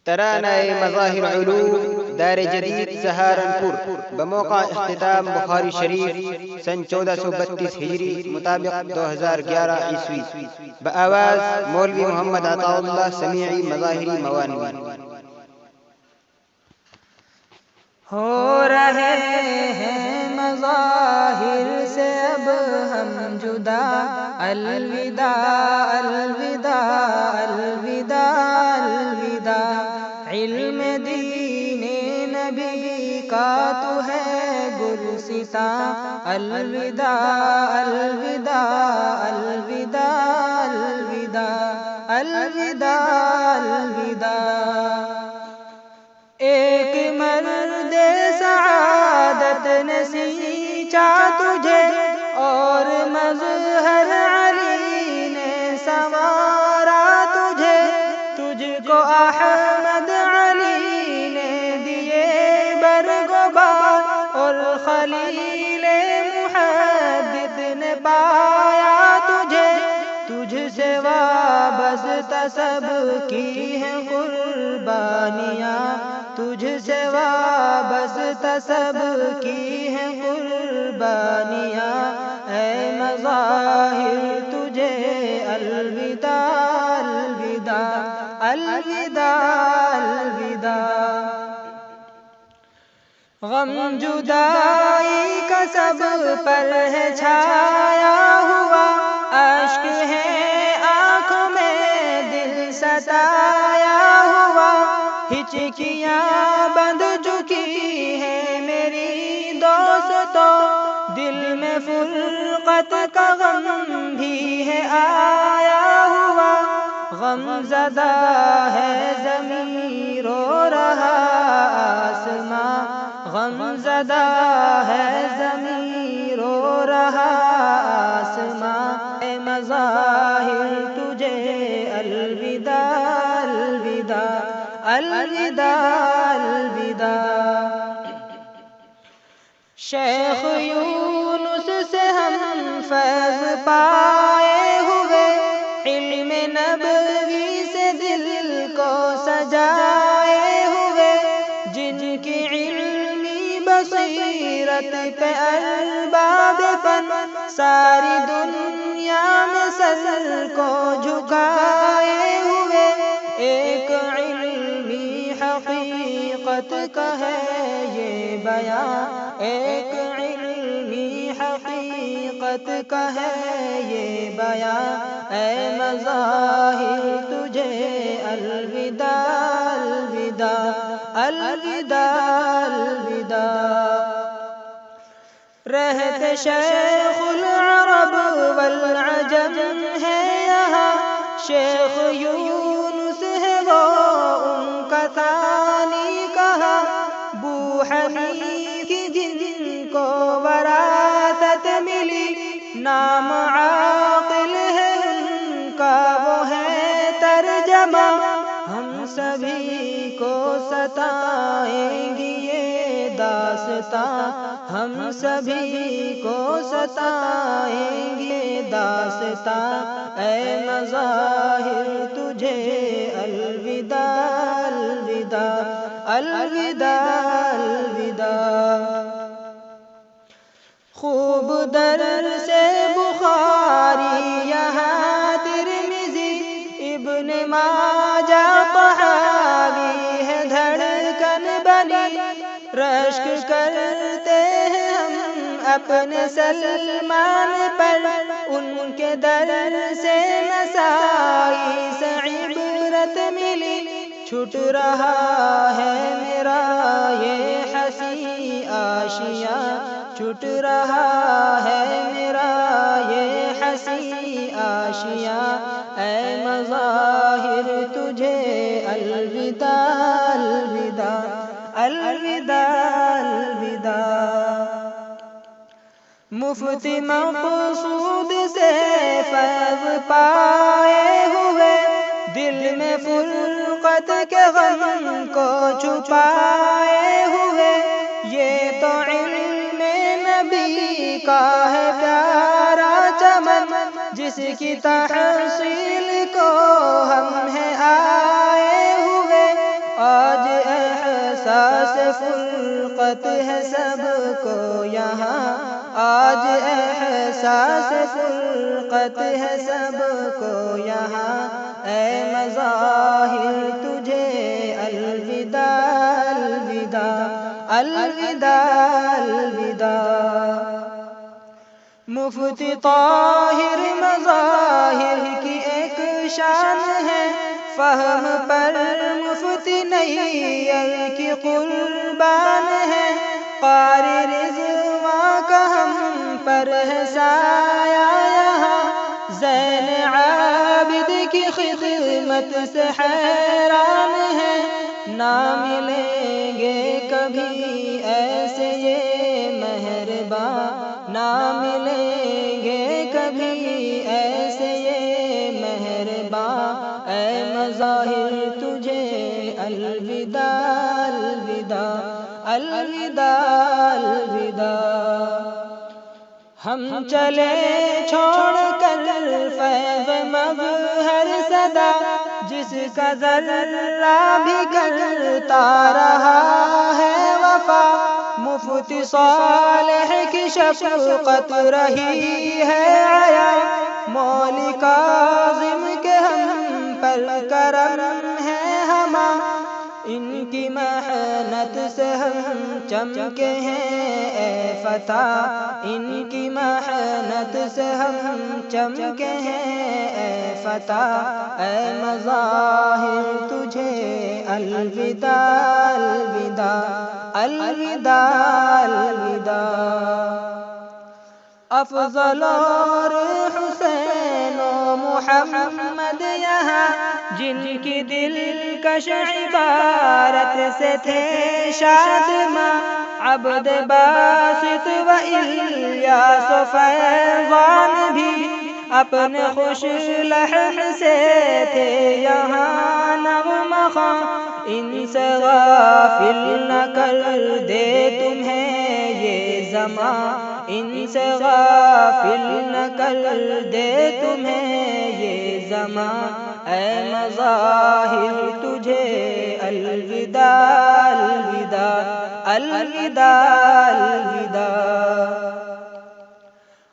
ترانہ مظاہر علوم دار جدید سہارنپور بموقع اختتام بخاری شریف سن 1432 ہجری مطابق 2011 عیسوی بآواز مولوی محمد عطا اللہ سمیعی مظاہری موانوی۔ ہو رہے ہیں مظاہر سے اب ہم جدا، الوداع الوداع الوداع الوداع، علم دین نبی کا تو ہے گلستاں، الوداع الوداع الوداع الوداع الوداع الوداع۔ ایک مرد سعادت نے سینچا تجھے اور مظہر علی نے سنوارا تجھے، تجھ کو احمد علی نے دیے برگ و بار اور خلیل محدث نے پایا تجھے، تجھ سے وابستہ سب کی ہیں قربانیاں، تجھ سے وابستہ سب کی ہیں قربانیاں، اے مظاہر تجھے الوداع الوداع الوداع الوداع۔ غم جدائی کا سب پر ہے چھایا ہوا، اشک ہے آنکھوں میں دل ستایا ہوا، ہچکیاں بندھ چکی ہیں میری دوستوں، دل میں فرقت کا غم بھی ہے آیا ہوا، غم زدہ ہے زمین رو رہا آسماں، غم زدہ ہے زمین رو رہا آسماں، اے مظاہر تجھے الوداع الوداع الوداع الوداع۔ شیخ یونس سے ہم فیض پائے ہوئے، علم نبوی سے دل کو سجائے ہوئے، جن کی علمی بصیرت پہ ارباب فن ساری دنیا میں سر کو جھکائے ہوئے، ایک علمی حقیقت کا ہے یہ بیان، ایک علمی حقیقت کا ہے یہ بیان، اے مظاہر تجھے الوداع الوداع الوداع الوداع۔ رہتے شیخ العرب والعجم ہے یہاں، شیخ یونس ہے وہ ان کا ثانی کہا، بو حنیف کی جن کو وراثت ملی، نام عاقل ہے ان کا وہ ہے ترجمہ، ہم سبھی کو ستائیں گی یہ داستاں، ہم سبھی کو ستائیں گے داستاں، اے مظاہر تجھے الوداع الوداع الوداع الوداع۔ خوب در سے بخاری یہاں ترمذی ابن ماجہ طحاوی ہے دھڑکن بنی، رشک کرتے ہیں ہم اپنے سلمان پر، ان کے در سے نسائی سے عبرت ملی، چھٹ رہا ہے میرا یہ حسین آشیاں، چھٹ رہا ہے میرا یہ حسین آشیاں، اے مظاہر تجھے الوداع الوداع الوداع الوداع۔ مفتی مقصود سے فیض پائے ہوئے، دل میں فرقت کے غم کو چھپائے ہوئے، یہ تو علم نبی کا ہے پیارا چمن، جس کی تحصیل کو ہم ہیں آئے ہوئے، فرقت ہے سب کو یہاں، آج احساس فرقت ہے سب کو یہاں، اے مظاہر تجھے الوداع الوداع الوداع الوداع۔ مفتی طاہر مظاہر کی ایک شان ہے، فہم پر مفتی نیر کی قربان ہے، قاری رضوان کا ہم پر ہے سایہ یہاں، زین عابد کی خدمت سے حیران ہے، نہ ملیں گے کبھی ایسے یہ مہرباں، نہ ملیں گے کبھی ایسے یہ مہرباں، اے مظاہر تجھے الوداع الوداع الوداع الوداع۔ ہم چلے چھوڑ کر فیض مظہر صدا، جس کا ذرہ بھی کرتا رہا ہے وفا، مفتی صالح کی شفقت رہی ہے عیا، مولی کاظم کے ہم پر کرم ہے ہما، ان کی محنت سے ہم چمکے ہیں اے فتح، ان کی محنت سے ہم چمکے ہیں اے فتح، اے مظاہر تجھے الوداع الوداع الوداع الوداع۔ افضل اور حسین و محمد یہاں، جن کی دلکش عبارت سے تھے شادماں، عبد باسط و الیاس و فیضان بھی اپنے خوش لحن سے تھے یہاں نغمہ خواں، ان سے غافل نہ کر دے تمہیں یہ زمان، ان سے غافل نہ کر دے تمہیں یہ زمان، اے مظاہر تجھے الوداع الوداع الوداع الوداع۔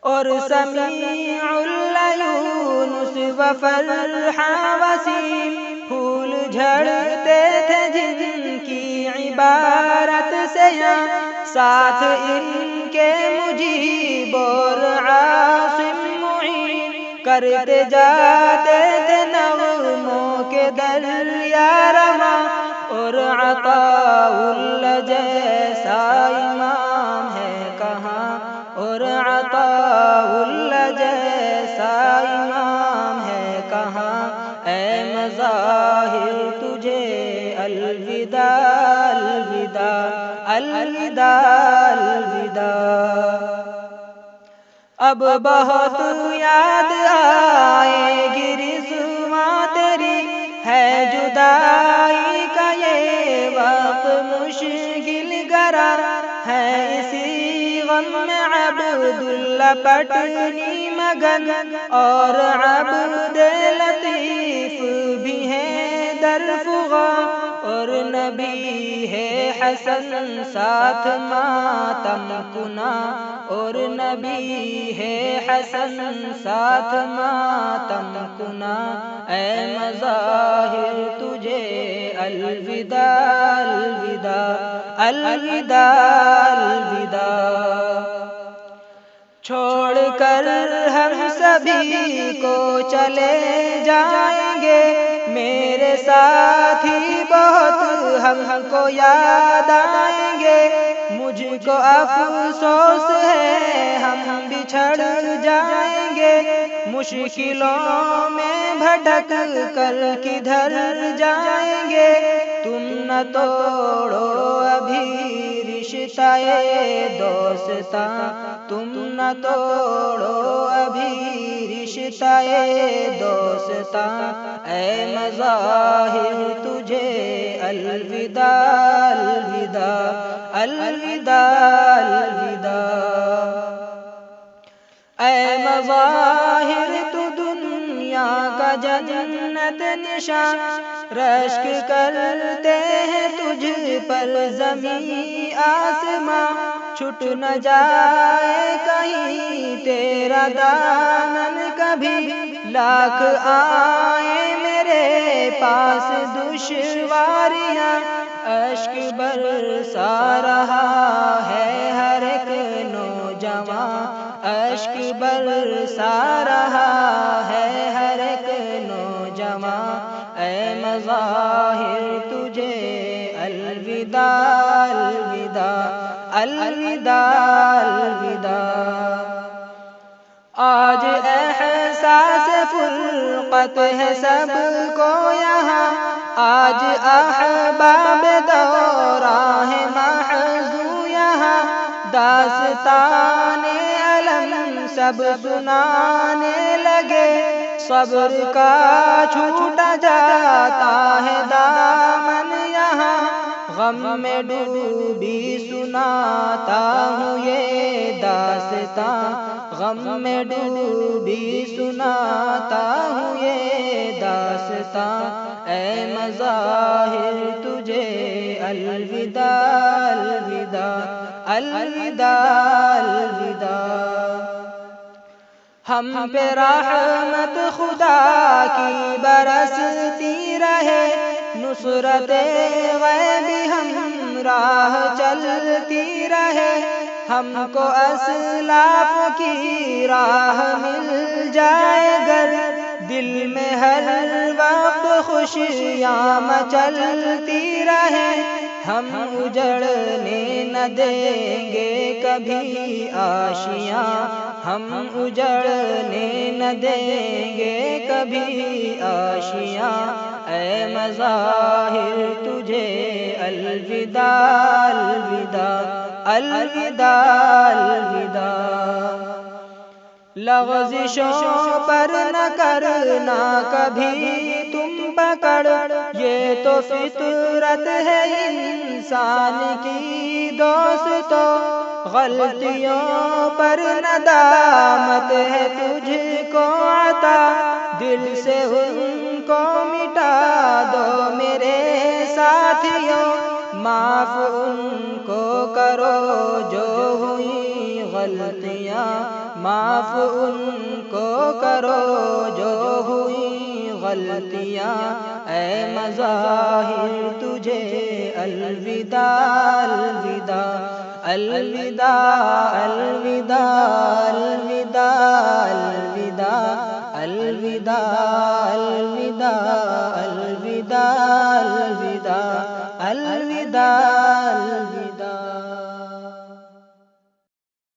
اور سمیع العیونس و فرحاں وسیم، پھول جھڑتے تھے جن کی عبارت سے یہاں، ساتھ ان کے مجیب اور عاصم معین، کرتے جاتے تھے نغموں کے دریا رواں، اور عطاء اللہ جیسا امام ہے کہاں، اور عطاء اللہ جیسا امام ہے کہاں، اے مظاہر تجھے الوداع الوداع الوداع الوداع۔ اب بہت یاد آئے گی رضوان تیری، ہے جدائی کا یہ وقت مشکل گرا، ہے اسی غم میں عبداللہ پٹنی مگن، اور عبد لطیف بھی ہیں در فغاں، اور نبی ہے حسن ساتھ ماتم کنا، اور نبی ہے حسن ساتھ ماتم کنا، اے مظاہر تجھے الوداع الوداع الوداع الوداع۔ چھوڑ کر ہم سبھی کو چلے جائیں گے، میرے ساتھی بہت ہم کو یاد آئیں گے، مجھ کو افسوس ہے ہم بچھڑ جائیں گے، مشکلوں میں بھٹک کر کدھر جائیں گے، تم نہ توڑو ابھی رشتہ دوستاں، تم نہ توڑو ابھی رشتہ دوستاں، اے مظاہر تجھے الوداع الوداع الوداع الوداع۔ اے مظاہر تو دنیا کا جنت نشاں، رشک کرتے ہیں تجھ پر زمین آسماں، چھٹ نہ جائے کہیں تیرا دامن کبھی، لاکھ آئے میرے پاس دشواریاں، اشک برسا رہا ہے ہر ایک نوجوان، اشک برسا رہا ہے ہر ایک نوجوان، اے مظاہر تجھے الوداع الوداع الوداع الوداع۔ آج احساس فرقت ہے سب کو یہاں، آج احباب دوران ہے محضو یہاں، داستان علم سب سنانے لگے، صبر کا چھوٹا جاتا ہے دامن یہاں، غم میں ڈوبی سناتا ہوں یہ داستان، غم میں ڈوبی سناتا ہوں یہ داستان، اے مظاہر تجھے الوداع الوداع الوداع الوداع۔ ہم پہ رحمت خدا کی برستی رہے، نصرت غیبی ہمراہ چلتی رہے، ہم کو اسلاف کی راہ مل جائے گر، دل میں ہر وقت خوشیاں مچلتی رہے، ہم اجڑنے نہ دیں گے کبھی آشیاں، ہم اجڑنے نہ دیں گے کبھی آشیاں، اے مظاہر تجھے الوداع الوداع الوداع الوداع۔ لغزشوں پر نہ کرنا کبھی تم پکڑ، یہ تو فطرت ہے انسان کی دوستو، غلطیوں پر ندامت ہے تجھ کو عطا، دل سے ان کو مٹا دو میرے ساتھیوں، معاف ان کو کرو جو ہوئی غلطیاں، معاف ان کو کرو جو ہوئی غلطیاں، اے مظاہر تجھے الوداع الوداع الوداع الوداع الوداع الوداع الوداع الوداع الوداع الوداع الوداع